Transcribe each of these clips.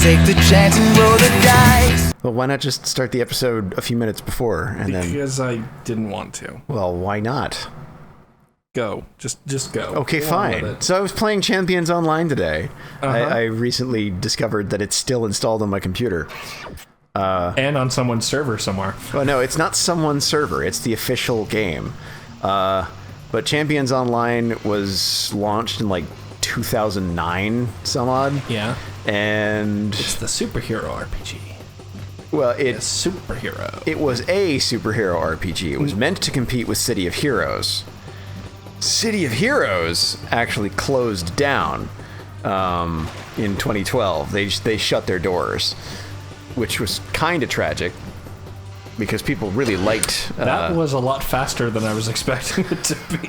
take the chance and roll the dice. Well, why not just start the episode a few minutes before and then? Because I didn't want to. Well, why not? Go. Just go. Okay, fine. So I was playing Champions Online today. I recently discovered that it's still installed on my computer. And on someone's server somewhere. Well, no, it's not someone's server. It's the official game. But Champions Online was launched in like 2009, some odd. Yeah. And it's the superhero RPG. Well, it was a superhero RPG. It was meant to compete with City of Heroes. City of Heroes actually closed down in 2012. They shut their doors, which was kind of tragic because people really liked. That was a lot faster than I was expecting it to be.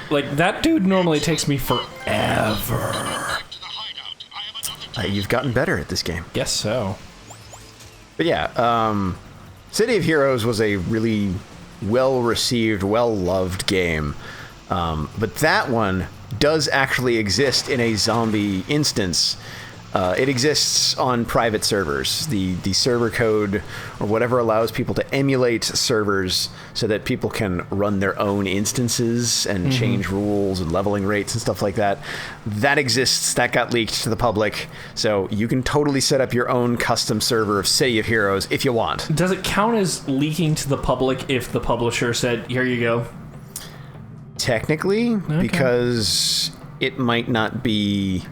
Like, that dude normally takes me forever. You've gotten better at this game. Guess so. But yeah, City of Heroes was a really well-received, well-loved game. But that one does actually exist in a zombie instance. It exists on private servers. The server code or whatever allows people to emulate servers so that people can run their own instances and change rules and leveling rates and stuff like that. That exists. That got leaked to the public. So you can totally set up your own custom server of City of Heroes if you want. Does it count as leaking to the public if the publisher said, here you go? Technically, because it might not be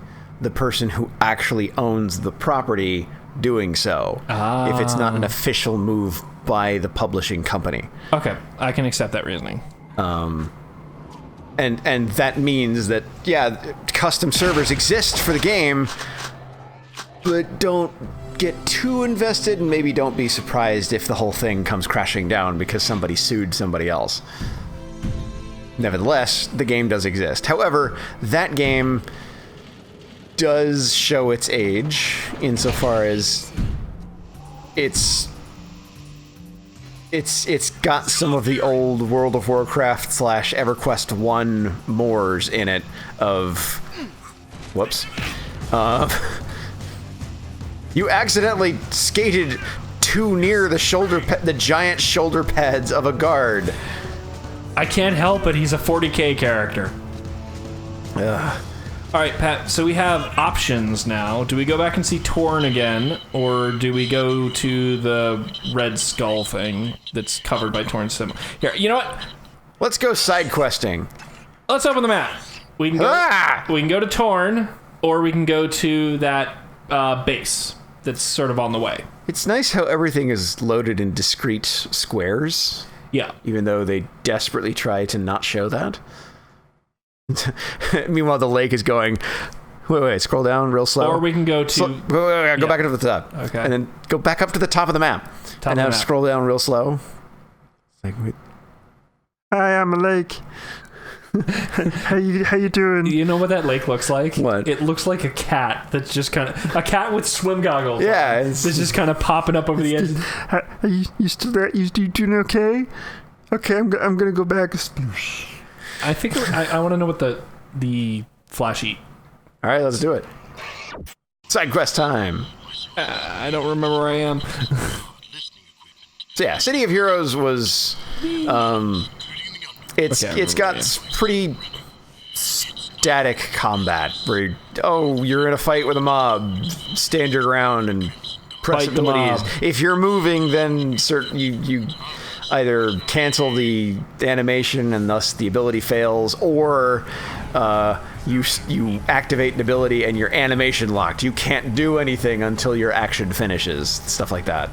the person who actually owns the property doing so, if it's not an official move by the publishing company. Okay, I can accept that reasoning. And that means that, yeah, custom servers exist for the game, but don't get too invested and maybe don't be surprised if the whole thing comes crashing down because somebody sued somebody else. Nevertheless, the game does exist. However, that game does show its age insofar as it's got some of the old World of Warcraft / EverQuest 1 mores in it of you accidentally skated too near the giant shoulder pads of a guard. I can't help it, he's a 40k character. All right, Pat, so we have options now. Do we go back and see Torn again, or do we go to the Red Skull thing that's covered by Torn's symbol? Here, you know what? Let's go side questing. Let's open the map. We can go to Torn, or we can go to that base that's sort of on the way. It's nice how everything is loaded in discrete squares. Yeah. Even though they desperately try to not show that. Meanwhile, the lake is going, wait, scroll down real slow. Or we can go to... Go back up to the top. Okay. And then go back up to the top of the map. Scroll down real slow. It's like, wait. Hi, I'm a lake. How you doing? You know what that lake looks like? What? It looks like a cat that's just kind of... A cat with swim goggles. Yeah. It's just kind of popping up over the edge. Are you still there? You doing okay? Okay, I'm going to go back. I think I want to know what the flash eat. All right, let's do it. Side quest time. I don't remember where I am. So yeah, City of Heroes was it's got pretty static combat where you're in a fight with a mob, stand your ground and press Fight the abilities. mob. If you're moving, then you either cancel the animation and thus the ability fails, or you activate an ability and your animation locked. You can't do anything until your action finishes. Stuff like that.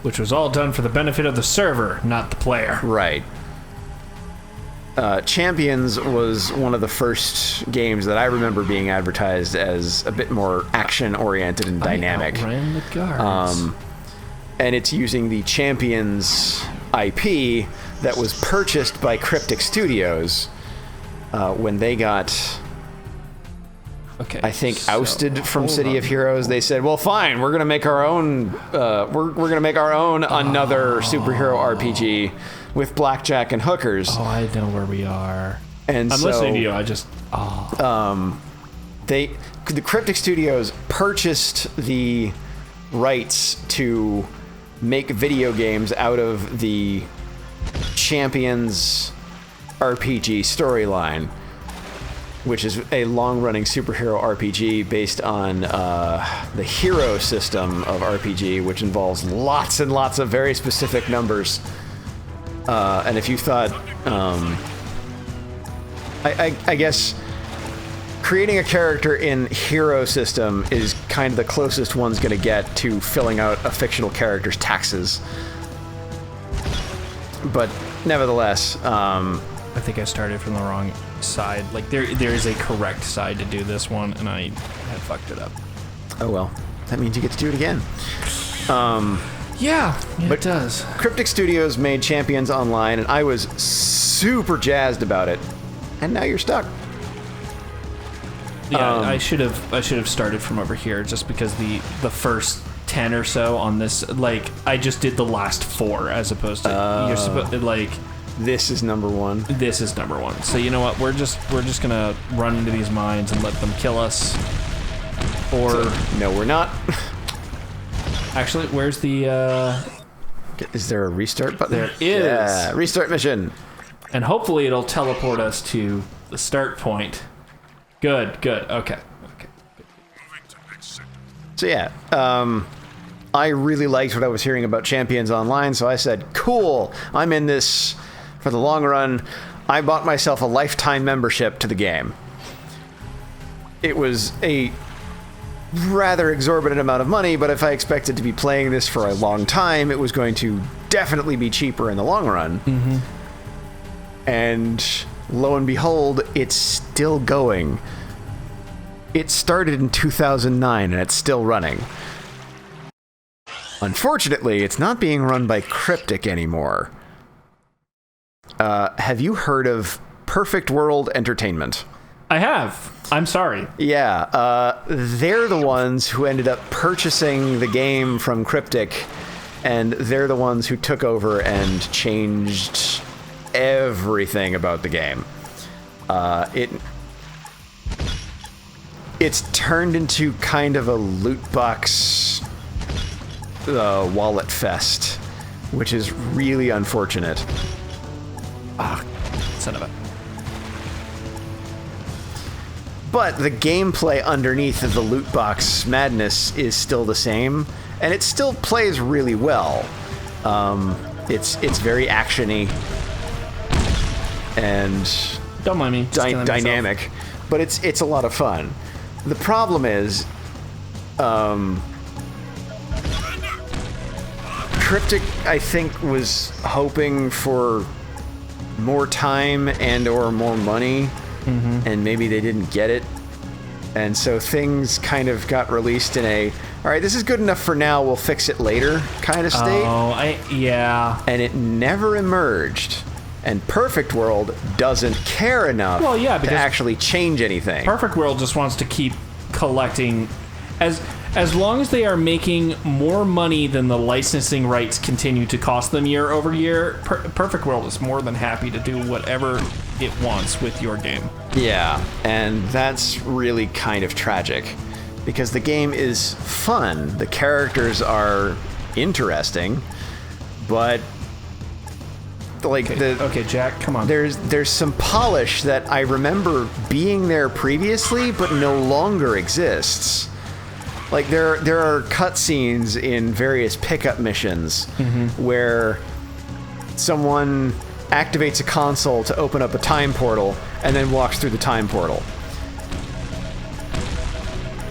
Which was all done for the benefit of the server, not the player. Right. Champions was one of the first games that I remember being advertised as a bit more action-oriented and dynamic. I outran the guards. And it's using the Champions IP that was purchased by Cryptic Studios when they got, I think, ousted from City of Heroes. They said, "Well, fine, we're gonna make our own. We're gonna make our own another superhero RPG with blackjack and hookers." Oh, I know where we are. And I'm listening to you. I just the Cryptic Studios purchased the rights to make video games out of the Champions RPG storyline, which is a long-running superhero RPG based on the hero system of RPG, which involves lots and lots of very specific numbers. And if you thought, I guess creating a character in hero system is kind of the closest one's going to get to filling out a fictional character's taxes. But nevertheless, I think I started from the wrong side. Like there is a correct side to do this one, and I had fucked it up. oh well, that means you get to do it again. Yeah, it does. Cryptic Studios made Champions Online, and I was super jazzed about it. And now you're stuck. Yeah, I should have started from over here, just because the first 10 or so on this, like, I just did the last 4 as opposed to you're supposed like. This is number 1. This is number 1. So you know what? We're just gonna run into these mines and let them kill us. Or no, we're not. actually, where's the? Is there a restart button? There is. Yeah, restart mission. And hopefully it'll teleport us to the start point. Good. Okay. So yeah, I really liked what I was hearing about Champions Online, so I said, cool, I'm in this for the long run. I bought myself a lifetime membership to the game. It was a rather exorbitant amount of money, but if I expected to be playing this for a long time, it was going to definitely be cheaper in the long run. Mm-hmm. And lo and behold, it's still going. It started in 2009 and it's still running. Unfortunately, it's not being run by Cryptic anymore. Have you heard of Perfect World Entertainment? I have. I'm sorry. Yeah, they're the ones who ended up purchasing the game from Cryptic, and they're the ones who took over and changed everything about the game. It's turned into kind of a loot box wallet fest, which is really unfortunate. Son of a. But the gameplay underneath of the loot box madness is still the same, and it still plays really well. It's very actiony and Don't mind me. Just killing myself. dynamic, but it's a lot of fun. The problem is, Cryptic, I think, was hoping for more time and or more money, and maybe they didn't get it. And so things kind of got released in a, all right, this is good enough for now, we'll fix it later kind of state. Yeah. And it never emerged. And Perfect World doesn't care enough to actually change anything. Perfect World just wants to keep collecting. As long as they are making more money than the licensing rights continue to cost them year over year, Perfect World is more than happy to do whatever it wants with your game. Yeah, and that's really kind of tragic, because the game is fun, the characters are interesting, but like okay, Jack, come on. There's some polish that I remember being there previously, but no longer exists. Like there are cutscenes in various pickup missions where someone activates a console to open up a time portal and then walks through the time portal.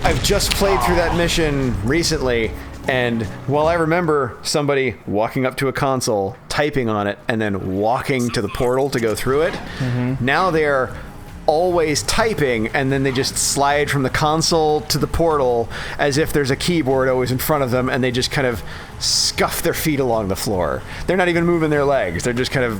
I've just played through that mission recently, and while I remember somebody walking up to a console, typing on it, and then walking to the portal to go through it, now they're always typing, and then they just slide from the console to the portal as if there's a keyboard always in front of them, and they just kind of scuff their feet along the floor. They're not even moving their legs. They're just kind of...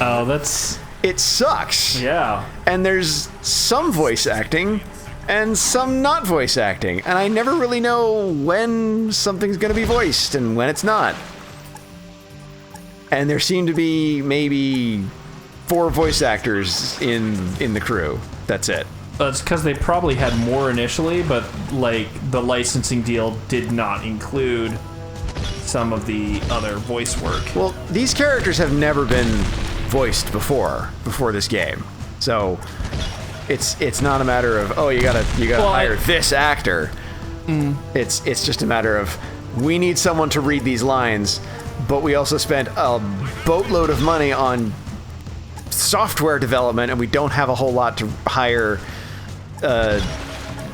Oh, that's... It sucks. Yeah. And there's some voice acting and some not voice acting, and I never really know when something's going to be voiced and when it's not. And there seem to be maybe 4 voice actors in the crew. That's it. It's because they probably had more initially, but like the licensing deal did not include some of the other voice work. Well, these characters have never been voiced before this game, so it's not a matter of you gotta hire this actor. It's just a matter of we need someone to read these lines, but we also spent a boatload of money on software development, and we don't have a whole lot to hire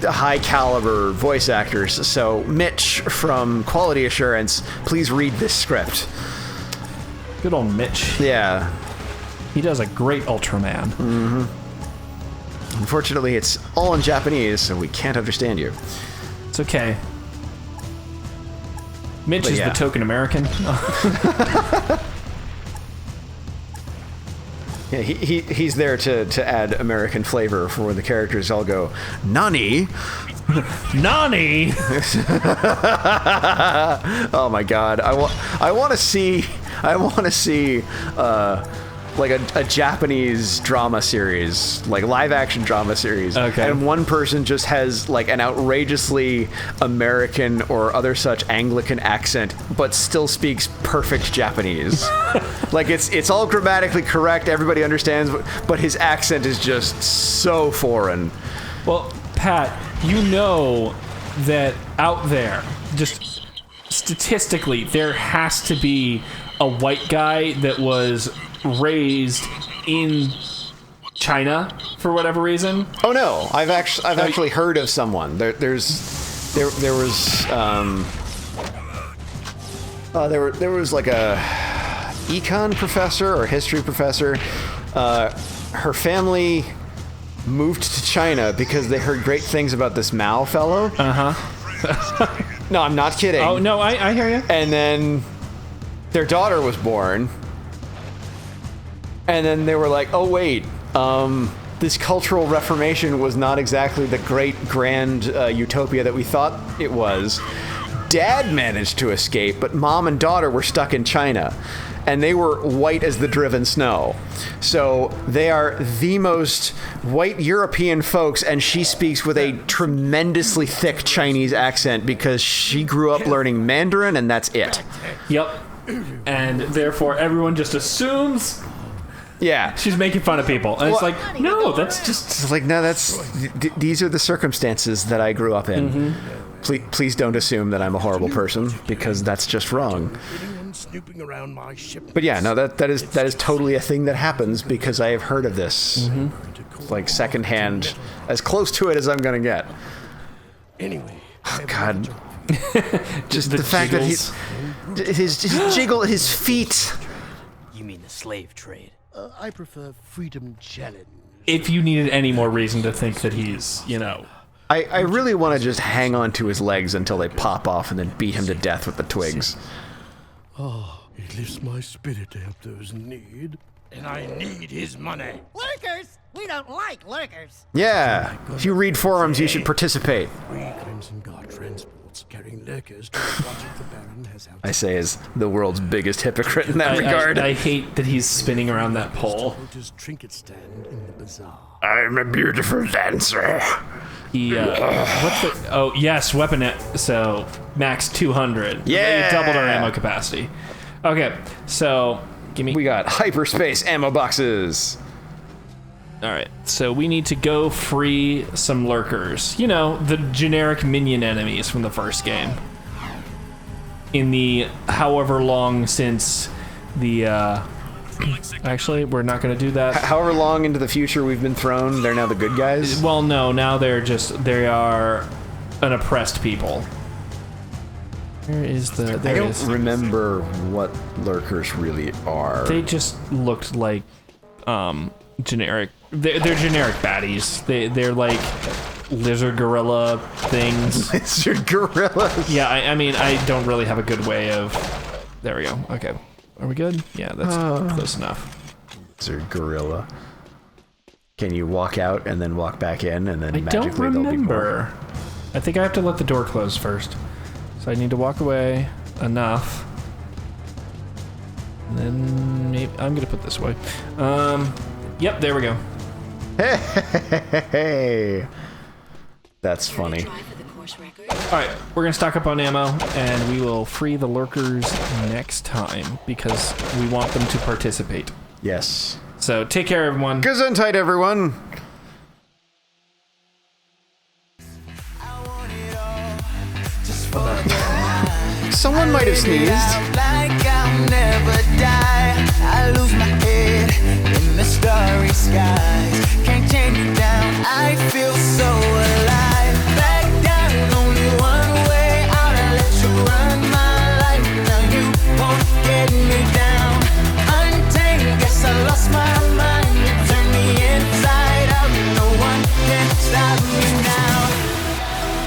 high caliber voice actors. So Mitch from Quality Assurance, please read this script. Good old Mitch. Yeah. He does a great Ultraman. Mm-hmm. Unfortunately, it's all in Japanese, so we can't understand you. It's okay. Mitch is the token American. Yeah, he's there to add American flavor for when the characts all go, Nani? Nani? Oh my god. I want to see like a Japanese drama series, like live action drama series. Okay. And one person just has like an outrageously American or other such Anglican accent, but still speaks perfect Japanese. Like it's all grammatically correct, everybody understands, but his accent is just so foreign. Well, Pat, you know that out there, just statistically, there has to be a white guy that was raised in China for whatever reason. Oh no, I've actually heard of someone. There was like a econ professor or history professor. Her family moved to China because they heard great things about this Mao fellow. No, I'm not kidding. Oh no, I hear you. And then their daughter was born. And then they were like, oh wait, this cultural reformation was not exactly the great grand utopia that we thought it was. Dad managed to escape, but mom and daughter were stuck in China. And they were white as the driven snow. So they are the most white European folks, and she speaks with a tremendously thick Chinese accent because she grew up learning Mandarin, and that's it. Yep. And therefore everyone just assumes she's making fun of people. And it's like, no, that's just... It's like, no, these are the circumstances that I grew up in. Mm-hmm. Please don't assume that I'm a horrible person, because that's just wrong. But yeah, no, that is totally a thing that happens, because I have heard of this, like secondhand, as close to it as I'm gonna get. Anyway, oh, God, just the fact that his jiggle, his feet. You mean the slave trade? I prefer freedom challenge. If you needed any more reason to think that he's, I really want to just hang on to his legs until they pop off and then beat him to death with the twigs. Oh, it lifts my spirit to help those in need. And I need his money. Lurkers? We don't like lurkers. Yeah, if you read forums, you should participate. 3 Crimson Guard transports carrying lurkers to the project the Baron has out. I say is the world's biggest hypocrite in that regard. I hate that he's spinning around that pole. Trinket stand in the bazaar. I'm a beautiful dancer. He, what's the... Oh, yes, weapon... So, max 200. Yeah! They doubled our ammo capacity. Okay, so, give me... We got hyperspace ammo boxes. Alright, so we need to go free some lurkers. You know, the generic minion enemies from the first game. In the however long since the, Actually, we're not going to do that. However long into the future we've been thrown, they're now the good guys? Well, no, now they are an oppressed people. Where is the... I don't remember what lurkers really are. They just looked like, generic... They're generic baddies. They're like lizard gorilla things. Lizard gorillas? Yeah, I mean, I don't really have a good way of... There we go. Okay. Are we good? Yeah, that's close enough. Lizard gorilla. Can you walk out and then walk back in and then magically don't remember. there'll be more? I think I have to let the door close first. So I need to walk away enough. And then maybe I'm gonna put this away. Yep, there we go. Hey, that's funny. All right, we're gonna stock up on ammo, and we will free the lurkers next time because we want them to participate. Yes. So take care, everyone. Gesundheit, everyone. Someone might have sneezed. Like I'll never die. I lose my head in the starry skies. Can't tame you down. I feel so alive. Back down, only one way out. I let you run my life. Now you won't get me down. Untamed, guess I lost my mind. You turned me inside out. No one can stop me.